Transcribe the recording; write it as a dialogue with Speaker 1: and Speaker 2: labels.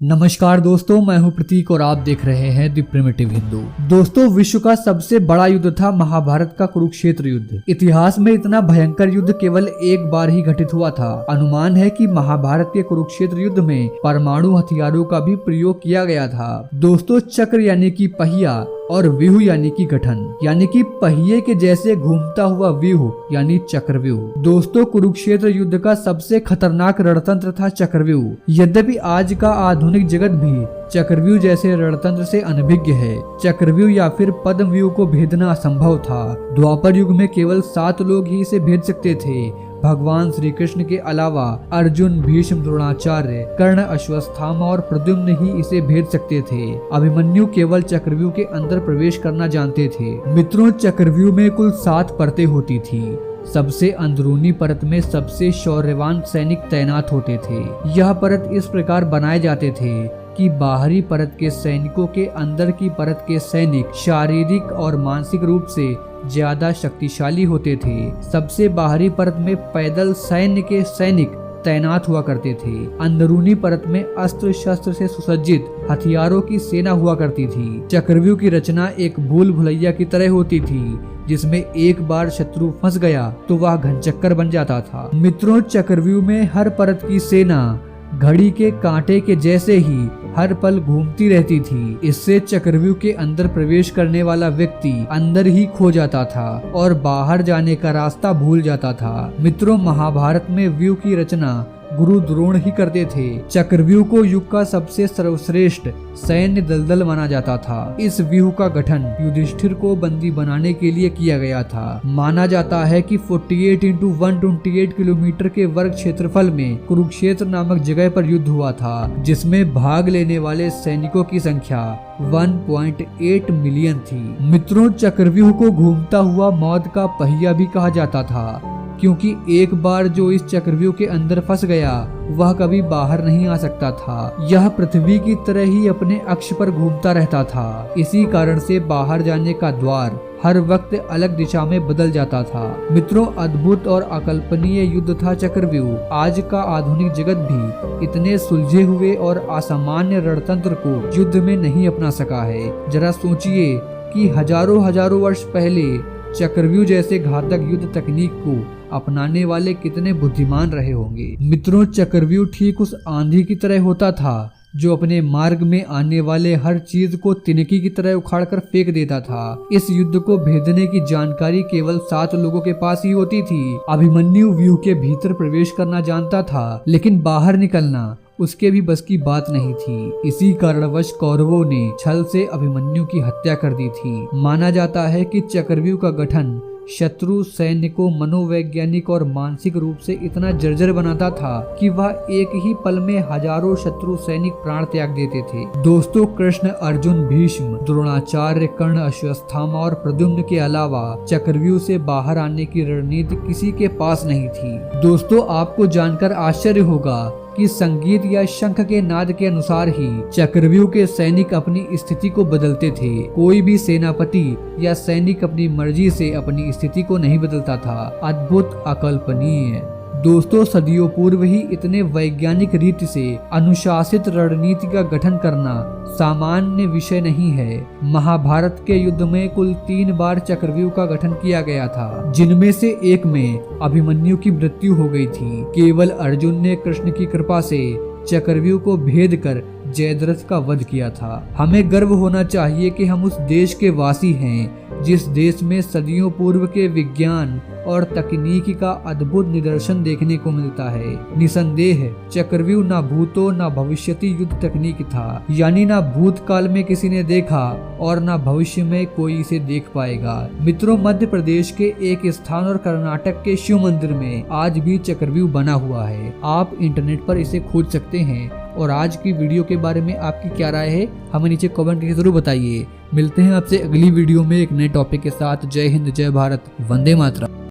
Speaker 1: नमस्कार दोस्तों, मैं हूं प्रतीक और आप देख रहे हैं द प्रिमिटिव हिंदू। दोस्तों, विश्व का सबसे बड़ा युद्ध था महाभारत का कुरुक्षेत्र युद्ध। इतिहास में इतना भयंकर युद्ध केवल एक बार ही घटित हुआ था। अनुमान है कि महाभारत के कुरुक्षेत्र युद्ध में परमाणु हथियारों का भी प्रयोग किया गया था। दोस्तों, चक्र यानी कि पहिया और व्यूह यानी कि गठन यानी कि पहिए के जैसे घूमता हुआ व्यूह यानी चक्रव्यूह। दोस्तों, कुरुक्षेत्र युद्ध का सबसे खतरनाक रणतंत्र था चक्रव्यूह। यद्यपि आज का आधुनिक जगत भी चक्रव्यूह जैसे रणतंत्र से अनभिज्ञ है। चक्रव्यूह या फिर पद्मव्यूह को भेदना असंभव था। द्वापर युग में केवल 7 लोग ही इसे भेद सकते थे। भगवान श्री कृष्ण के अलावा अर्जुन, भीष्म, द्रोणाचार्य, कर्ण, अश्वत्थामा और प्रद्युम्न ही इसे भेद सकते थे। अभिमन्यु केवल चक्रव्यूह के अंदर प्रवेश करना जानते थे। मित्रों, चक्रव्यूह में कुल 7 परतें होती थी। सबसे अंदरूनी परत में सबसे शौर्यवान सैनिक तैनात होते थे। यह परत इस प्रकार बनाए जाते थे कि बाहरी परत के सैनिकों के अंदर की परत के सैनिक शारीरिक और मानसिक रूप से ज्यादा शक्तिशाली होते थे। सबसे बाहरी परत में पैदल सैन्य के सैनिक तैनात हुआ करते थे। अंदरूनी परत में अस्त्र शस्त्र से सुसज्जित हथियारों की सेना हुआ करती थी। चक्रव्यूह की रचना एक भूल भुलैया की तरह होती थी, जिसमें एक बार शत्रु फंस गया तो वह घनचक्कर बन जाता था। मित्रों, चक्रव्यूह में हर परत की सेना घड़ी के कांटे के जैसे ही हर पल घूमती रहती थी। इससे चक्रव्यूह के अंदर प्रवेश करने वाला व्यक्ति अंदर ही खो जाता था और बाहर जाने का रास्ता भूल जाता था। मित्रों, महाभारत में व्यूह की रचना गुरु द्रोण ही करते थे। चक्रव्यूह को युग का सबसे सर्वश्रेष्ठ सैन्य दलदल माना जाता था। इस व्यूह का गठन युधिष्ठिर को बंदी बनाने के लिए किया गया था। माना जाता है कि 48 × 128 किलोमीटर के वर्ग क्षेत्रफल में कुरुक्षेत्र नामक जगह पर युद्ध हुआ था, जिसमें भाग लेने वाले सैनिकों की संख्या 1.8 मिलियन थी। मित्रों, चक्रव्यूह को घूमता हुआ मौत का पहिया भी कहा जाता था, क्योंकि एक बार जो इस चक्रव्यूह के अंदर फंस गया वह कभी बाहर नहीं आ सकता था। यह पृथ्वी की तरह ही अपने अक्ष पर घूमता रहता था। इसी कारण से बाहर जाने का द्वार हर वक्त अलग दिशा में बदल जाता था। मित्रों, अद्भुत और अकल्पनीय युद्ध था चक्रव्यूह। आज का आधुनिक जगत भी इतने सुलझे हुए और असामान्य रणतंत्र को युद्ध में नहीं अपना सका है। जरा सोचिए कि हजारों वर्ष पहले चक्रव्यूह जैसे घातक युद्ध तकनीक को अपनाने वाले कितने बुद्धिमान रहे होंगे। मित्रों, चक्रव्यूह ठीक उस आंधी की तरह होता था जो अपने मार्ग में आने वाले हर चीज को तिनकी की तरह उखाड़कर फेंक देता था। इस युद्ध को भेदने की जानकारी केवल 7 लोगों के पास ही होती थी। अभिमन्यु व्यूह के भीतर प्रवेश करना जानता था, लेकिन बाहर निकलना उसके भी बस की बात नहीं थी। इसी कारणवश कौरवों ने छल से अभिमन्यु की हत्या कर दी थी। माना जाता है कि चक्रव्यूह का गठन शत्रु सैन्य को मनोवैज्ञानिक और मानसिक रूप से इतना जर्जर बनाता था कि वह एक ही पल में हजारों शत्रु सैनिक प्राण त्याग देते थे। दोस्तों, कृष्ण, अर्जुन, भीष्म, द्रोणाचार्य, कर्ण, अश्वत्थामा और प्रद्युम्न के अलावा चक्रव्यूह से बाहर आने की रणनीति किसी के पास नहीं थी। दोस्तों, आपको जानकर आश्चर्य होगा कि संगीत या शंख के नाद के अनुसार ही चक्रव्यूह के सैनिक अपनी स्थिति को बदलते थे। कोई भी सेनापति या सैनिक अपनी मर्जी से अपनी स्थिति को नहीं बदलता था। अद्भुत, अकल्पनीय। दोस्तों, सदियों पूर्व ही इतने वैज्ञानिक रीति से अनुशासित रणनीति का गठन करना सामान्य विषय नहीं है। महाभारत के युद्ध में कुल 3 बार चक्रव्यूह का गठन किया गया था, जिनमें से एक में अभिमन्यु की मृत्यु हो गई थी। केवल अर्जुन ने कृष्ण की कृपा से चक्रव्यूह को भेद कर जयद्रथ का वध किया था। हमें गर्व होना चाहिए कि हम उस देश के वासी हैं जिस देश में सदियों पूर्व के विज्ञान और तकनीकी का अद्भुत निदर्शन देखने को मिलता है। निसंदेह चक्रव्यूह ना भूतो ना भविष्यति युद्ध तकनीक था, यानी ना भूतकाल में किसी ने देखा और ना भविष्य में कोई इसे देख पाएगा। मित्रों, मध्य प्रदेश के एक स्थान और कर्नाटक के शिव मंदिर में आज भी चक्रव्यूह बना हुआ है। आप इंटरनेट पर इसे खोज सकते हैं। और आज की वीडियो के बारे में आपकी क्या राय है, हमें नीचे कमेंट करके जरूर बताइए। मिलते हैं आपसे अगली वीडियो में एक नए टॉपिक के साथ। जय हिंद, जय भारत, वंदे मातरम।